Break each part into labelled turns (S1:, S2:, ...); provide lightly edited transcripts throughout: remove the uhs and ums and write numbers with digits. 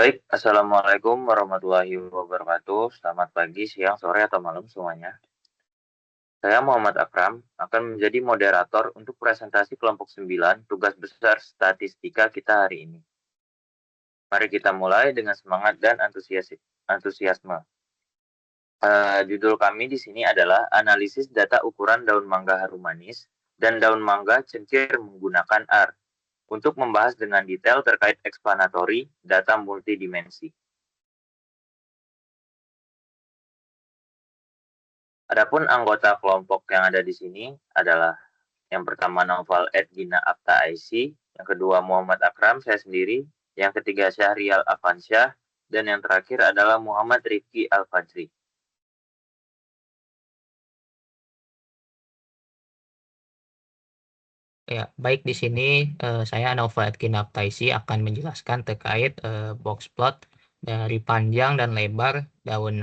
S1: Baik, Assalamualaikum warahmatullahi wabarakatuh. Selamat pagi, siang, sore, atau malam semuanya. Saya Muhammad Akram, akan menjadi moderator untuk presentasi kelompok 9 tugas besar statistika kita hari ini. Mari kita mulai dengan semangat dan antusiasme. Judul kami di sini adalah analisis data ukuran daun mangga harum manis dan daun mangga cengkir menggunakan R untuk membahas dengan detail terkait explanatory data multidimensi. Adapun anggota kelompok yang ada di sini adalah yang pertama Naufal Edgina Apta Aisy, yang kedua Muhammad Akram, saya sendiri, yang ketiga Syahrial Afansyah, dan yang terakhir adalah Muhammad Rifki Al-Fajri.
S2: Ya, baik di sini saya Nova Edkinap Taisi akan menjelaskan terkait box plot dari panjang dan lebar daun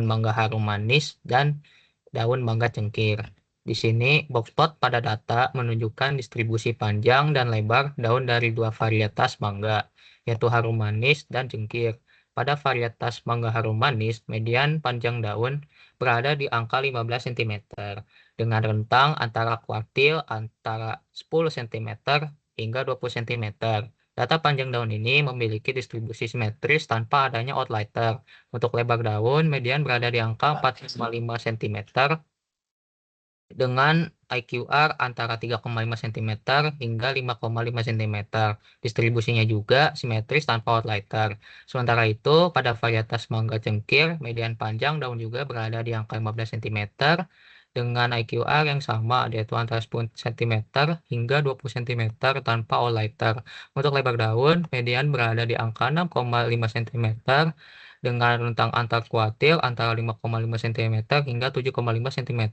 S2: mangga harum manis dan daun mangga cengkir. Di sini box plot pada data menunjukkan distribusi panjang dan lebar daun dari dua varietas mangga, yaitu harum manis dan cengkir. Pada varietas mangga harum manis, median panjang daun berada di angka 15 cm dengan rentang antara kuartil antara 10 cm hingga 20 cm. Data panjang daun ini memiliki distribusi simetris tanpa adanya outlier. Untuk lebar daun, median berada di angka 4,5 cm dengan IQR antara 3,5 cm hingga 5,5 cm. Distribusinya juga simetris tanpa outlier. Sementara itu, pada varietas mangga cengkir, median panjang daun juga berada di angka 15 cm dengan IQR yang sama, yaitu antara 10 cm hingga 20 cm tanpa outlier. Untuk lebar daun, median berada di angka 6,5 cm dengan rentang antar kuartil antara 5,5 cm hingga 7,5 cm.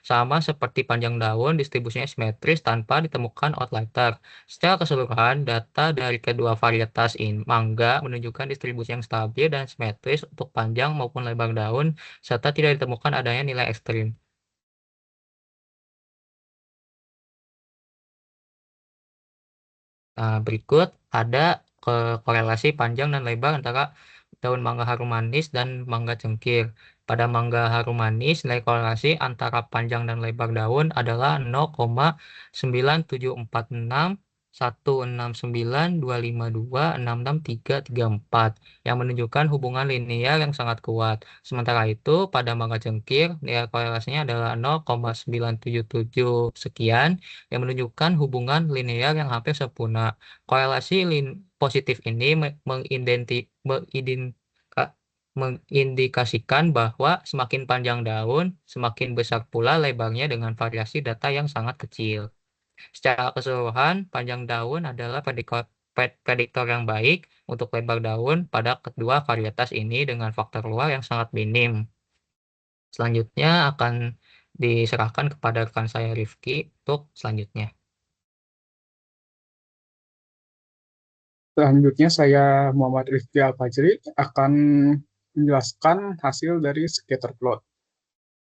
S2: Sama seperti panjang daun, distribusinya simetris tanpa ditemukan outlier. Secara keseluruhan, data dari kedua varietas ini mangga menunjukkan distribusi yang stabil dan simetris untuk panjang maupun lebar daun, serta tidak ditemukan adanya nilai ekstrim. Nah, berikut ada korelasi panjang dan lebar antara daun mangga harum manis dan mangga cengkir. Pada mangga harum manis, nilai korelasi antara panjang dan lebar daun adalah 0,9746169252663334 yang menunjukkan hubungan linear yang sangat kuat. Sementara itu, pada mangga cengkir, nilai korelasinya adalah 0,977 sekian yang menunjukkan hubungan linear yang hampir sempurna. Korelasi positif ini mengindikasikan bahwa semakin panjang daun, semakin besar pula lebarnya dengan variasi data yang sangat kecil. Secara keseluruhan, panjang daun adalah prediktor yang baik untuk lebar daun pada kedua varietas ini dengan faktor luar yang sangat minim. Selanjutnya akan diserahkan kepada rekan saya Rifki untuk selanjutnya.
S3: Selanjutnya saya Muhammad Rifki Al-Fajri akan menjelaskan hasil dari scatter plot.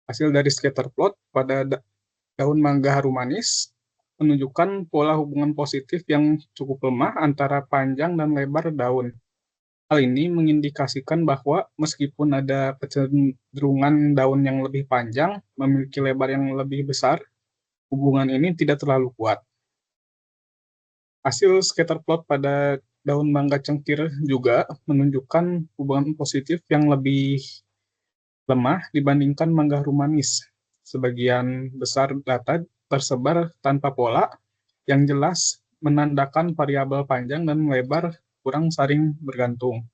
S3: Hasil dari scatter plot pada daun mangga harum manis menunjukkan pola hubungan positif yang cukup lemah antara panjang dan lebar daun. Hal ini mengindikasikan bahwa meskipun ada kecenderungan daun yang lebih panjang memiliki lebar yang lebih besar, hubungan ini tidak terlalu kuat. Hasil scatter plot pada daun mangga cengkir juga menunjukkan hubungan positif yang lebih lemah dibandingkan mangga harum manis. Sebagian besar data tersebar tanpa pola yang jelas menandakan variabel panjang dan lebar kurang saling bergantung.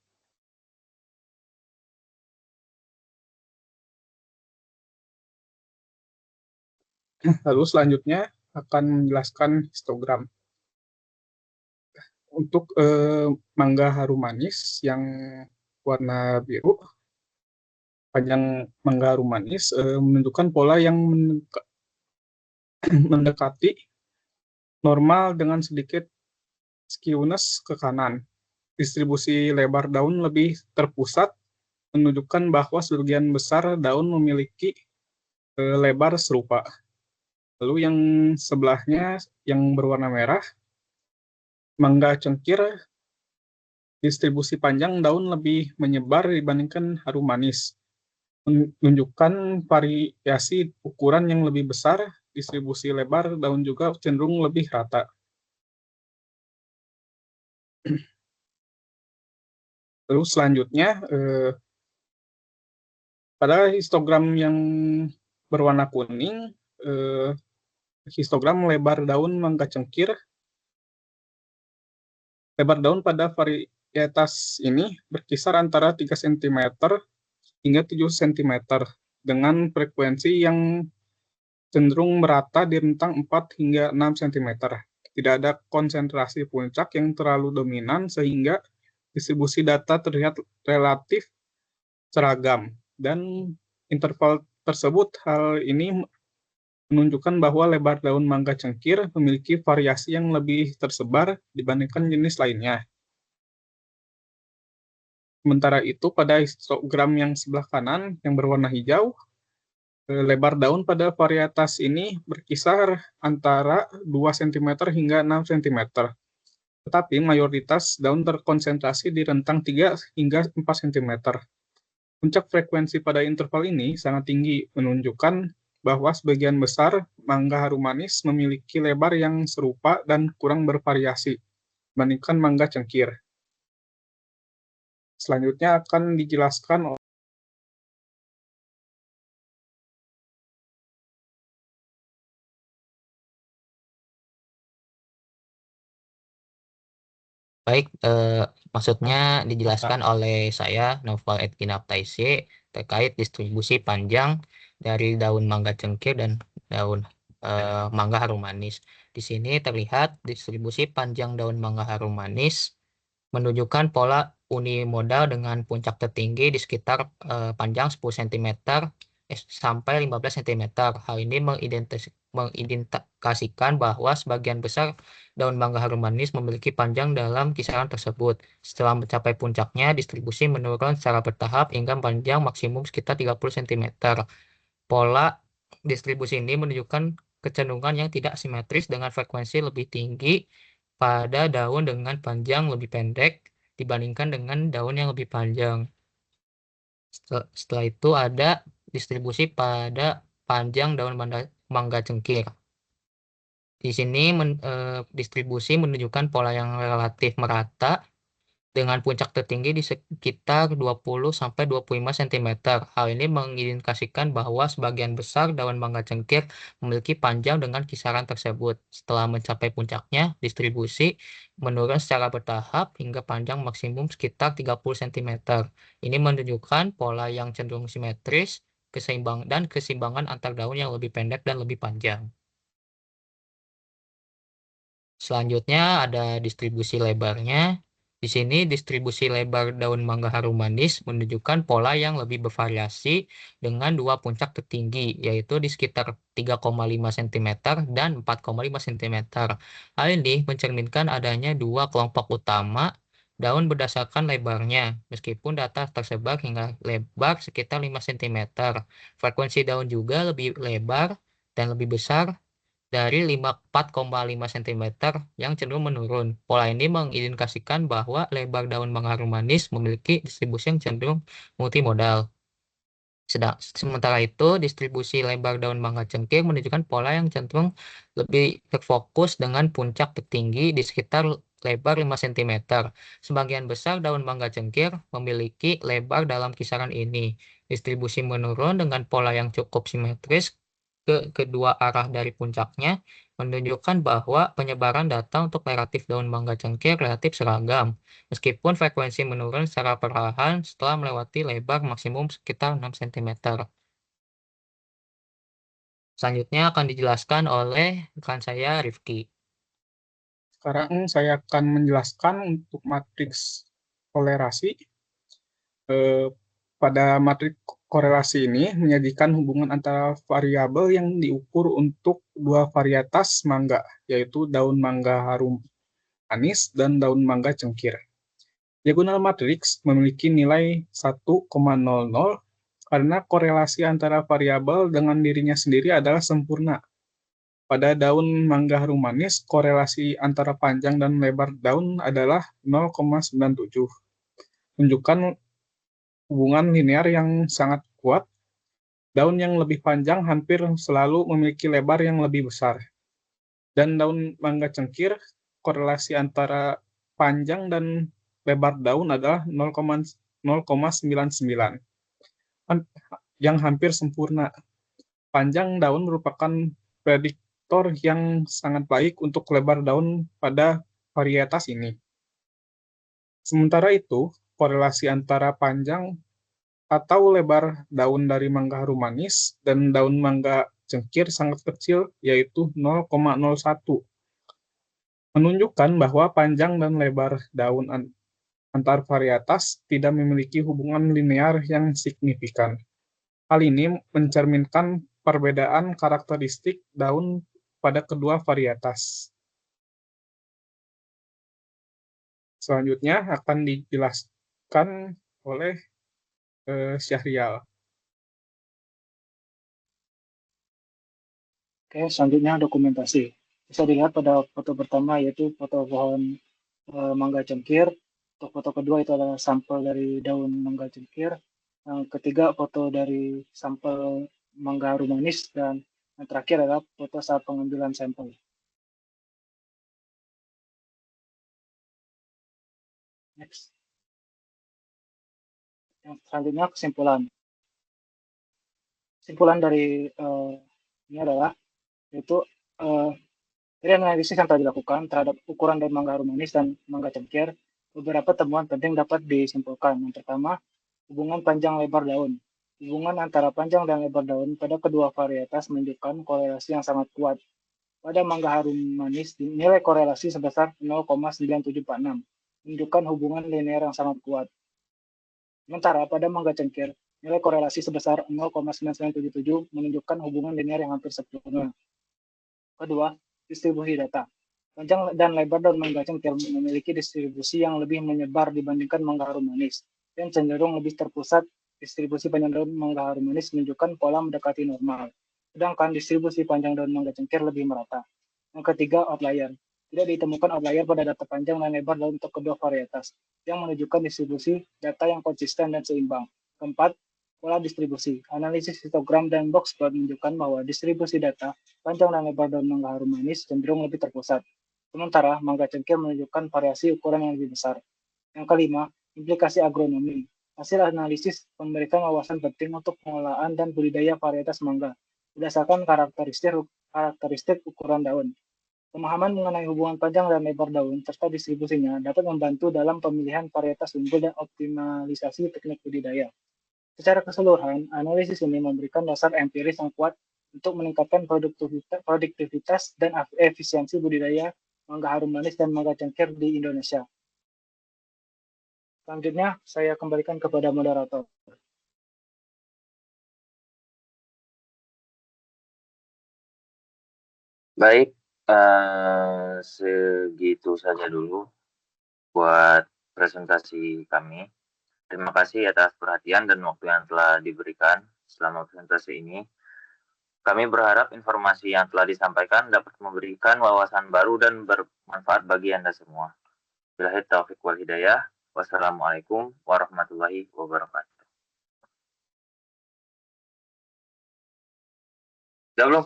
S3: Lalu selanjutnya akan menjelaskan histogram. Untuk mangga harum manis yang warna biru, panjang mangga harum manis menunjukkan pola yang mendekati normal dengan sedikit skewness ke kanan. Distribusi lebar daun lebih terpusat, menunjukkan bahwa sebagian besar daun memiliki lebar serupa. Lalu yang sebelahnya yang berwarna merah, mangga cengkir Distribusi panjang daun lebih menyebar dibandingkan harum manis, menunjukkan variasi ukuran yang lebih besar. Distribusi lebar daun juga cenderung lebih rata. Lalu selanjutnya, pada histogram yang berwarna kuning, histogram lebar daun mangga cengkir, lebar daun pada varietas ini berkisar antara 3 cm hingga 7 cm dengan frekuensi yang cenderung merata di rentang 4 hingga 6 cm. Tidak ada konsentrasi puncak yang terlalu dominan sehingga distribusi data terlihat relatif seragam, dan interval tersebut hal ini menunjukkan bahwa lebar daun mangga cengkir memiliki variasi yang lebih tersebar dibandingkan jenis lainnya. Sementara itu, pada histogram yang sebelah kanan yang berwarna hijau, lebar daun pada varietas ini berkisar antara 2 cm hingga 6 cm. Tetapi mayoritas daun terkonsentrasi di rentang 3 hingga 4 cm. Puncak frekuensi pada interval ini sangat tinggi, menunjukkan bahwa sebagian besar mangga harum manis memiliki lebar yang serupa dan kurang bervariasi dibandingkan mangga cengkir. Selanjutnya akan dijelaskan
S2: Baik, maksudnya dijelaskan oleh saya, Noval Edkinaptaisi, terkait distribusi panjang dari daun mangga cengkir dan daun mangga harum manis. Di sini terlihat distribusi panjang daun mangga harum manis menunjukkan pola unimodal dengan puncak tertinggi di sekitar panjang 10 cm sampai 15 cm. Hal ini mengidentifikasikan bahwa sebagian besar daun mangga harum manis memiliki panjang dalam kisaran tersebut. Setelah mencapai puncaknya, distribusi menurun secara bertahap hingga panjang maksimum sekitar 30 cm. Pola distribusi ini menunjukkan kecenderungan yang tidak simetris dengan frekuensi lebih tinggi pada daun dengan panjang lebih pendek dibandingkan dengan daun yang lebih panjang. Setelah itu ada distribusi pada panjang daun mangga cengkir. Di sini distribusi menunjukkan pola yang relatif merata dengan puncak tertinggi di sekitar 20-25 cm. Hal ini mengindikasikan bahwa sebagian besar daun mangga cengkir memiliki panjang dengan kisaran tersebut. Setelah mencapai puncaknya, distribusi menurun secara bertahap hingga panjang maksimum sekitar 30 cm. Ini menunjukkan pola yang cenderung simetris, keseimbangan antar daun yang lebih pendek dan lebih panjang. Selanjutnya ada distribusi lebarnya. Di sini distribusi lebar daun mangga harum manis menunjukkan pola yang lebih bervariasi dengan dua puncak tertinggi, yaitu di sekitar 3,5 cm dan 4,5 cm. Hal ini mencerminkan adanya dua kelompok utama daun berdasarkan lebarnya, meskipun data tersebar hingga lebar sekitar 5 cm. Frekuensi daun juga lebih lebar dan lebih besar dari 4,5 cm yang cenderung menurun. Pola ini mengindikasikan bahwa lebar daun mangga harum manis memiliki distribusi yang cenderung multimodal. Sementara itu, distribusi lebar daun mangga cengkir menunjukkan pola yang cenderung lebih terfokus dengan puncak tertinggi di sekitar lebar 5 cm. Sebagian besar daun mangga cengkir memiliki lebar dalam kisaran ini. Distribusi menurun dengan pola yang cukup simetris ke kedua arah dari puncaknya, menunjukkan bahwa penyebaran data untuk relatif daun mangga cengkir relatif seragam, meskipun frekuensi menurun secara perlahan setelah melewati lebar maksimum sekitar 6 cm. Selanjutnya akan dijelaskan oleh rekan saya, Rifki.
S3: Sekarang saya akan menjelaskan untuk matriks kolerasi. Pada matriks korelasi ini menyajikan hubungan antara variabel yang diukur untuk dua varietas mangga, yaitu daun mangga harum manis dan daun mangga cengkir. Diagonal matriks memiliki nilai 1,00 karena korelasi antara variabel dengan dirinya sendiri adalah sempurna. pada daun mangga harum manis, korelasi antara panjang dan lebar daun adalah 0,97. Menunjukkan hubungan linear yang sangat kuat. Daun yang lebih panjang hampir selalu memiliki lebar yang lebih besar. Dan daun mangga cengkir, korelasi antara panjang dan lebar daun adalah 0,99, yang hampir sempurna. Panjang daun merupakan prediktor yang sangat baik untuk lebar daun pada varietas ini. Sementara itu, korelasi antara panjang atau lebar daun dari mangga harum manis dan daun mangga cengkir sangat kecil, yaitu 0,01. Menunjukkan bahwa panjang dan lebar daun antar varietas tidak memiliki hubungan linear yang signifikan. Hal ini mencerminkan perbedaan karakteristik daun pada kedua varietas. Selanjutnya akan dijelaskan oleh Syahrial.
S4: Oke, selanjutnya dokumentasi. Bisa dilihat pada foto pertama yaitu foto pohon mangga cengkir. Untuk foto kedua itu adalah sampel dari daun mangga cengkir. Yang ketiga foto dari sampel mangga harum manis, dan yang terakhir adalah foto saat pengambilan sampel. Next. Yang selanjutnya kesimpulan. Kesimpulan dari ini adalah yaitu dari analisis yang telah dilakukan terhadap ukuran daun mangga harum manis dan mangga cengkir, beberapa temuan penting dapat disimpulkan. Yang pertama, hubungan panjang lebar daun. Hubungan antara panjang dan lebar daun pada kedua varietas menunjukkan korelasi yang sangat kuat. Pada mangga harum manis, nilai korelasi sebesar 0,9746, menunjukkan hubungan linear yang sangat kuat. Sementara pada mangga cengkir, nilai korelasi sebesar 0,9977 menunjukkan hubungan linear yang hampir sempurna. Kedua, distribusi data. Panjang dan lebar daun mangga cengkir memiliki distribusi yang lebih menyebar dibandingkan mangga harum manis, dan cenderung lebih terpusat. Distribusi panjang daun mangga harum manis menunjukkan pola mendekati normal, sedangkan distribusi panjang daun mangga cengkir lebih merata. Yang ketiga, outlier. Tidak ditemukan outlier pada data panjang dan lebar daun untuk kedua varietas, yang menunjukkan distribusi data yang konsisten dan seimbang. Keempat, pola distribusi. Analisis histogram dan box plot menunjukkan bahwa distribusi data panjang dan lebar daun mangga harum manis cenderung lebih terpusat. Sementara mangga cengkir menunjukkan variasi ukuran yang lebih besar. Yang kelima, implikasi agronomi. Hasil analisis memberikan wawasan penting untuk pengolahan dan budidaya varietas mangga berdasarkan karakteristik ukuran daun. Pemahaman mengenai hubungan panjang dan lebar daun serta distribusinya dapat membantu dalam pemilihan varietas unggul dan optimalisasi teknik budidaya. Secara keseluruhan, analisis ini memberikan dasar empiris yang kuat untuk meningkatkan produktivitas dan efisiensi budidaya mangga harum manis dan mangga cengkir di Indonesia. Selanjutnya, saya kembalikan kepada moderator.
S1: Baik, segitu saja dulu buat presentasi kami. Terima kasih atas perhatian dan waktu yang telah diberikan selama presentasi ini. Kami berharap informasi yang telah disampaikan dapat memberikan wawasan baru dan bermanfaat bagi Anda semua. Billahi taufiq wal hidayah. Wassalamualaikum warahmatullahi wabarakatuh. Udah belum?